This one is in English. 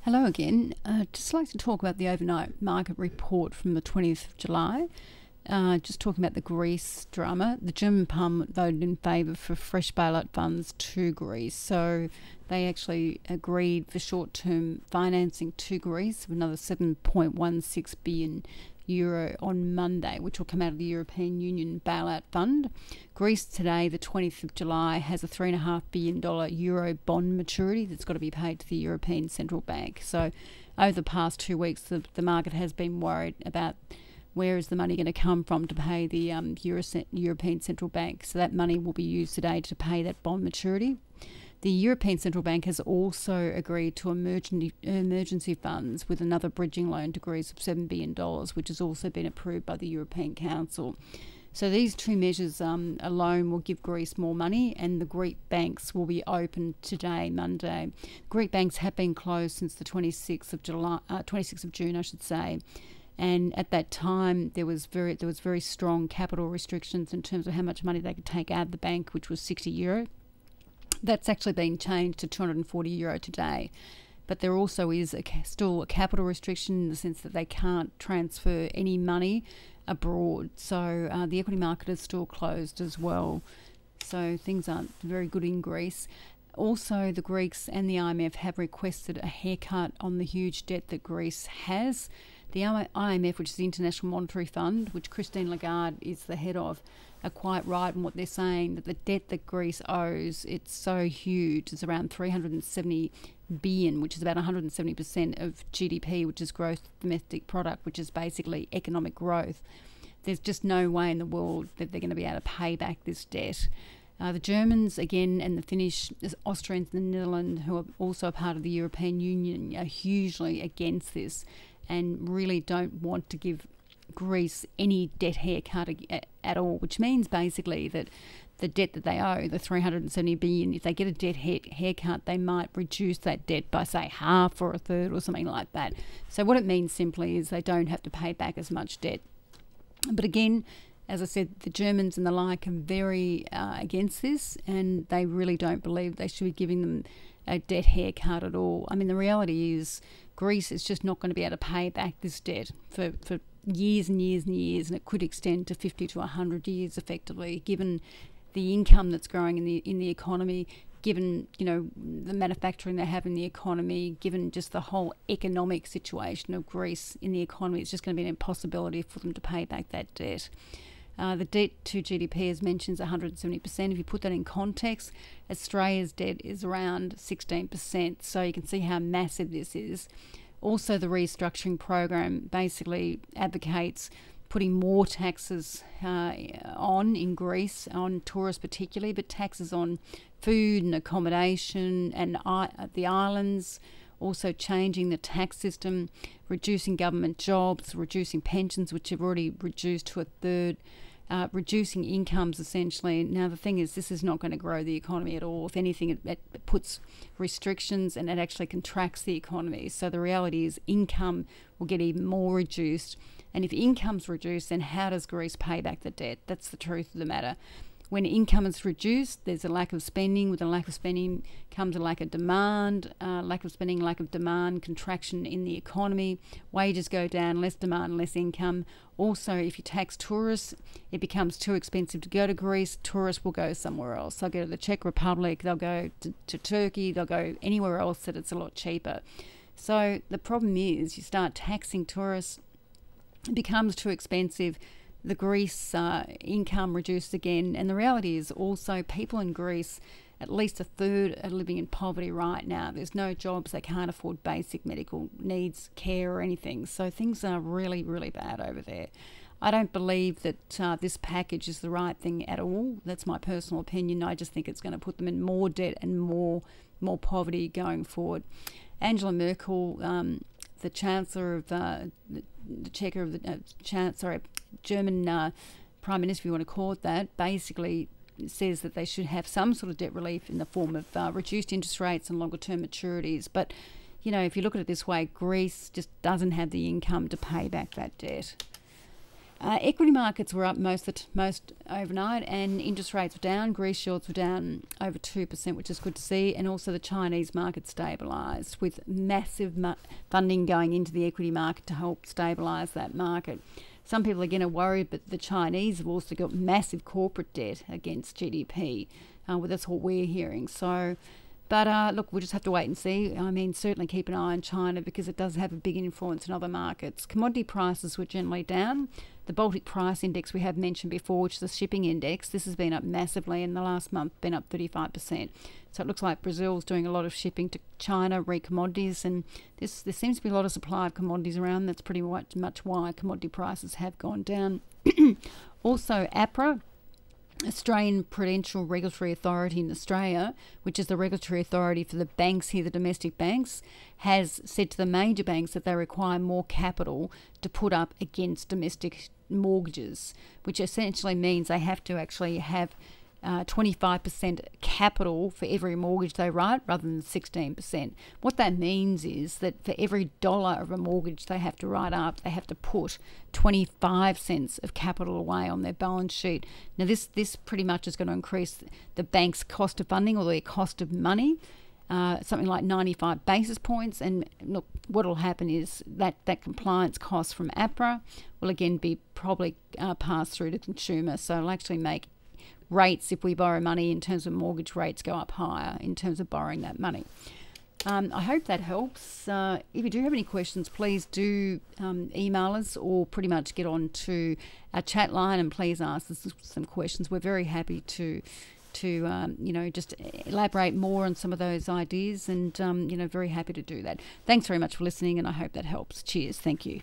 Hello again. Just like to talk about the overnight market report from the 20th of July. Just talking about the Greece drama. The German Parliament voted in favour for fresh bailout funds to Greece. So they actually agreed for short-term financing to Greece of another €7.16 billion on Monday, which will come out of the European Union bailout fund. Greece today, the 20th of July, has a $3.5 billion euro bond maturity that's got to be paid to the European Central Bank. So over the past 2 weeks, the market has been worried about where is the money going to come from to pay the European Central Bank. So that money will be used today to pay that bond maturity. The European Central Bank has also agreed to emergency funds with another bridging loan to Greece of $7 billion, which has also been approved by the European Council. So these two measures alone will give Greece more money, and the Greek banks will be open today, Monday. Greek banks have been closed since the 26th of June, I should say. And at that time, there was very strong capital restrictions in terms of how much money they could take out of the bank, which was €60. That's actually been changed to €240 today. But there also is still a capital restriction in the sense that they can't transfer any money abroad. So the equity market is still closed as well. So things aren't very good in Greece. Also, the Greeks and the IMF have requested a haircut on the huge debt that Greece has. The IMF, which is the International Monetary Fund, which Christine Lagarde is the head of, are quite right in what they're saying, that the debt that Greece owes, it's so huge. It's around 370 billion, which is about 170% of GDP, which is gross domestic product, which is basically economic growth. There's just no way in the world that they're going to be able to pay back this debt. The Germans, again, and the Finnish, the Austrians and the Netherlands, who are also a part of the European Union, are hugely against this and really don't want to give Greece any debt haircut at all, which means basically that the debt that they owe, the 370 billion, if they get a debt haircut, they might reduce that debt by, say, half or a third or something like that. So what it means simply is they don't have to pay back as much debt. But again, as I said, the Germans and the like are very against this, and they really don't believe they should be giving them a debt haircut at all. I mean, the reality is Greece is just not going to be able to pay back this debt for years and years and years, and it could extend to 50 to 100 years effectively, given the income that's growing in the economy, given the manufacturing they have in the economy, given just the whole economic situation of Greece in the economy. It's just going to be an impossibility for them to pay back that debt. The debt to GDP, as mentioned, is 170%. If you put that in context, Australia's debt is around 16%. So you can see how massive this is. Also, the restructuring program basically advocates putting more taxes on in Greece, on tourists particularly, but taxes on food and accommodation and the islands, also changing the tax system, reducing government jobs, reducing pensions, which have already reduced to a third, reducing incomes essentially. Now the thing is, this is not going to grow the economy at all. If anything, it puts restrictions and it actually contracts the economy. So the reality is income will get even more reduced. And if income's reduced, then how does Greece pay back the debt? That's the truth of the matter. When income is reduced, there's a lack of spending. With a lack of spending comes a lack of demand. Lack of spending, lack of demand, contraction in the economy. Wages go down, less demand, less income. Also, if you tax tourists, it becomes too expensive to go to Greece. Tourists will go somewhere else. They'll go to the Czech Republic, they'll go to Turkey, they'll go anywhere else that it's a lot cheaper. So the problem is you start taxing tourists, it becomes too expensive. The Greece income reduced again, and the reality is also people in Greece, at least a third, are living in poverty right now. There's no jobs, they can't afford basic medical needs, care or anything. So things are really, really bad over there. I don't believe that this package is the right thing at all. That's my personal opinion. I just think it's going to put them in more debt and more poverty going forward. Angela Merkel, the Chancellor of the German Prime Minister, if you want to call it that, basically says that they should have some sort of debt relief in the form of reduced interest rates and longer term maturities. But, if you look at it this way, Greece just doesn't have the income to pay back that debt. Equity markets were up most overnight, and interest rates were down. Greece shorts were down over 2%, which is good to see. And also the Chinese market stabilised with massive funding going into the equity market to help stabilise that market. Some people again are worried, but the Chinese have also got massive corporate debt against GDP. Well, that's what we're hearing. So. But look, we'll just have to wait and see. I mean, certainly keep an eye on China because it does have a big influence in other markets. Commodity prices were generally down. The Baltic Price Index we have mentioned before, which is the shipping index, this has been up massively in the last month, been up 35%. So it looks like Brazil's doing a lot of shipping to China, commodities, and there seems to be a lot of supply of commodities around. That's pretty much why commodity prices have gone down. Also, APRA, Australian Prudential Regulatory Authority in Australia, which is the regulatory authority for the banks here, the domestic banks, has said to the major banks that they require more capital to put up against domestic mortgages, which essentially means they have to actually have 25% capital for every mortgage they write rather than 16%. What that means is that for every dollar of a mortgage they have to write up, they have to put 25 cents of capital away on their balance sheet. Now this pretty much is going to increase the bank's cost of funding or their cost of money, something like 95 basis points. And look, what will happen is that compliance cost from APRA will again be probably passed through to consumers. So it'll actually make rates, if we borrow money in terms of mortgage rates, go up higher in terms of borrowing that money. I hope that helps. If you do have any questions, please do email us or pretty much get on to our chat line and please ask us some questions. We're very happy to just elaborate more on some of those ideas and, very happy to do that. Thanks very much for listening and I hope that helps. Cheers. Thank you.